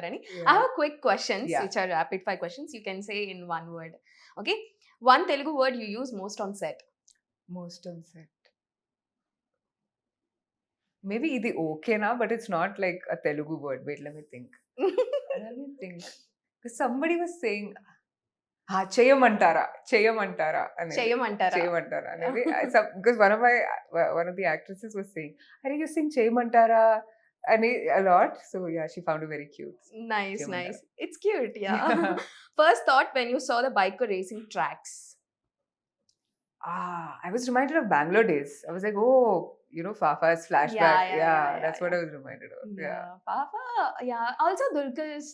చెప్తున్నారని. Yeah. I have quick questions, Yeah. which are rapid fire questions. You can say in one word. Okay. One Telugu word you use most on set. Most on set. Maybe ఇది ఓకేనా, but it's not like a Telugu word. Wait, let me think. Let me think. Because somebody was saying, చేయమంటారా అనేది. చేయమంటారా? చేయమంటారా అనేది. Because one of the actresses was saying, "Are you saying చేయమంటారా?" అని a lot. So yeah, she found it very cute. Nice, చేయమంటారా. nice. It's cute, yeah. Yeah. First thought when you saw the biker racing tracks. I was reminded of Bangalore days. I was like, oh, Fafa's flashback. Yeah, That's what yeah. I was reminded of. Yeah. Papa, yeah. Also Dulquer's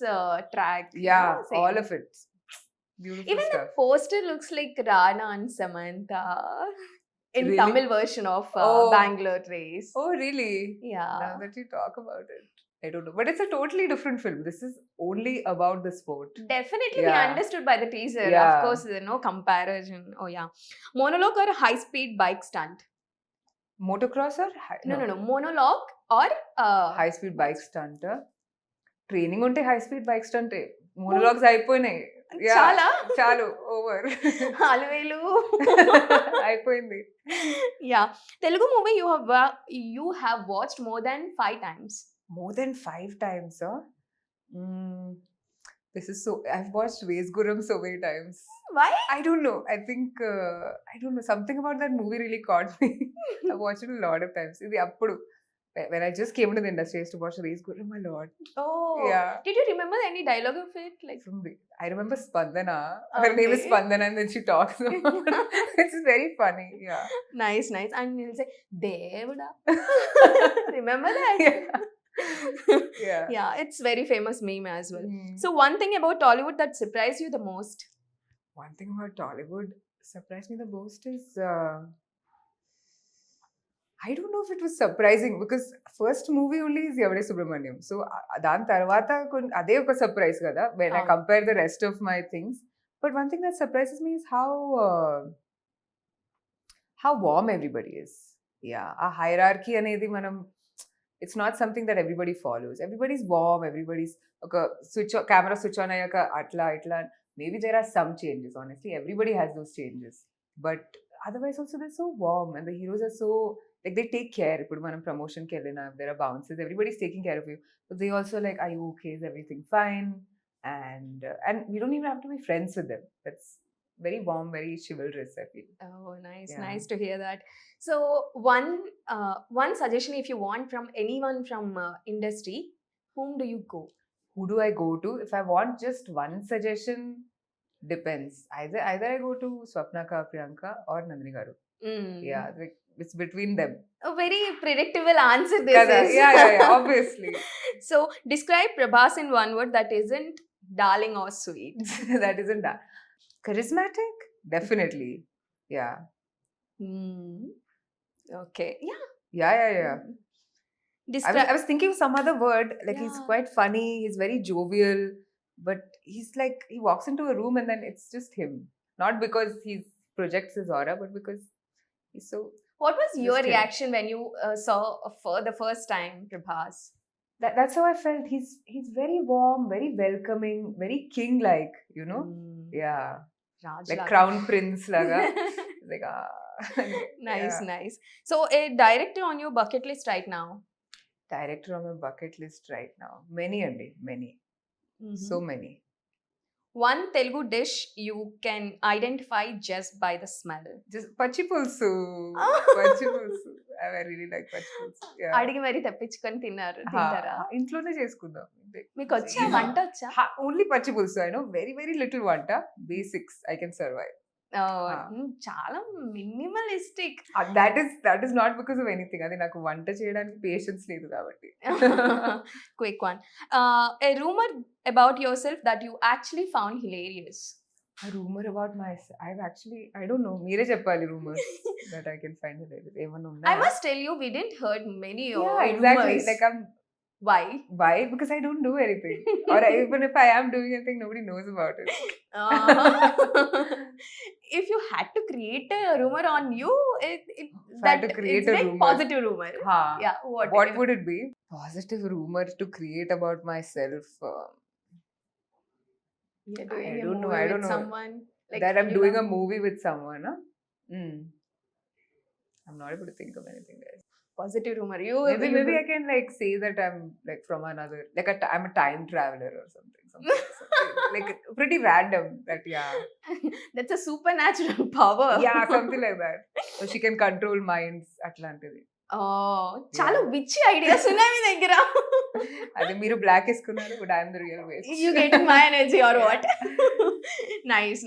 track. Yeah, same. all of it. Beautiful Even stuff. the poster looks like Rana and Samantha in Really? Tamil version of Oh. Bangalore race. Oh, really? Yeah. Now that you talk about it. I don't know. But it's a totally different film. This is only about the sport. Definitely, we Yeah. understood by the teaser. Yeah. Of course, there's no comparison. Oh yeah, monologue or high-speed bike stunt? Motocross or No. Monologue or high speed bike stunt. Training unte high speed bike stunt. Monologues అయిపోయినాయి. చాలా చాలు over Alivelu. అయిపోయింది. Yeah, Telugu movie you have watched more than 5 times. More than 5 times, huh? This is so. I've watched Vesguram so many times. Why? I don't know. I think I don't know. Something about that movie really caught me. I watched it a lot of times. ఇది అప్పుడు when I just came into the industry, I used to watch Vesguram a lot. Oh, Yeah. Did you remember any dialogue of it? Like, I remember Spandana. Her name is Okay. Spandana, and then she talks. It's very funny. Yeah. nice. And you'll say, Devuda. Remember that? Yeah. Yeah, it's very famous meme as well. Mm. So one thing about Tollywood that surprised you the most? One thing about Tollywood surprised me the most is I don't know if it was surprising because first movie only is Yavade Subramaniam. So dan tarvata ade oka surprise kada when I compare the rest of my things. But one thing that surprises me is how warm everybody is. Yeah, a hierarchy anedi manam, it's not something that everybody follows. Everybody's warm, everybody's oka camera switch on ayaka atla. Maybe there are some changes, honestly. Everybody has those changes. But otherwise also they're so warm and the heroes are so, like, they take care. If manam promotion ki ellina, if there are bounces, everybody's taking care of you. But they also like, are you okay? Is everything fine? And we don't even have to be friends with them. That's very warm, very chivalrous, I feel. Oh, nice. Yeah. Nice to hear that. So one suggestion if you want from anyone from industry, whom do you go? Who do I go to? If I want just one suggestion, depends. Either I go to Swapnaka, Priyanka or Nandini Garu. Yeah, like, it's between them. A very predictable answer this Kada. is. Yeah, obviously. So describe Prabhas in one word that isn't darling or sweet. That isn't that. Charismatic? Definitely. Yeah. Okay. Yeah. Yeah. I was thinking of some other word. Like, he's Yeah. quite funny. He's very jovial. But he's like, he walks into a room and then it's just him. Not because he projects his aura, but because he's so... What was your Just him. reaction when you saw for the first time Prabhas? That's how I felt. He's very warm, very welcoming, very king-like, you know? Yeah. Raj Like laga. crown prince laga. Like, Nice, yeah. nice. So a director on your bucket list right now? Director on my bucket list right now. Many. So many. One Telugu dish you can identify just by the smell. Just pachi pulsu. I really like pachi pulsu. Yeah. అడిగి మరి తెప్పించుకొని తింటారా? ఇంట్లోనే చేసుకుందాం. మీకు వచ్చా వంట వచ్చా? Only pachi pulsu. I know very, very little vanta. Basics I can survive. చాలా minimalistic. That is not because of anything. అది నాకు వంట చేయడానికి పేషెన్స్ లేదు కాబట్టి. Quick one. A rumor about yourself that you actually found hilarious. A rumor about myself. I don't know. మీరే చెప్పాలి rumors that I can find hilarious. ఏమన్నా I ఉన్నాయా? must tell you, we didn't heard many Yeah, exactly. rumors. Like, Why? Why? Because I don't do anything. Or even if I am doing anything, nobody knows about it. If you had to create a rumor on you, If I had to create it's a like rumor. positive rumor. Haan. Yeah, What would it be? Positive rumor to create about myself. You're doing I a don't know, movie I with don't know. someone. Like, That I'm you doing know. a movie with someone. Huh? I'm not able to think of anything, guys. Positive rumor. Maybe I can like say that I'm like from another, like I'm a time traveler or something. Like pretty random. That yeah, That's a supernatural power. yeah, something like that. So she can control minds. Atlantidi. Oh, చాలా విచ్చి ideas ఉన్నాయి మీ దగ్గర. అదే మీరు black వేసుకున్నారు, but I'm the real waste. You getting my energy or Yeah. what? Nice.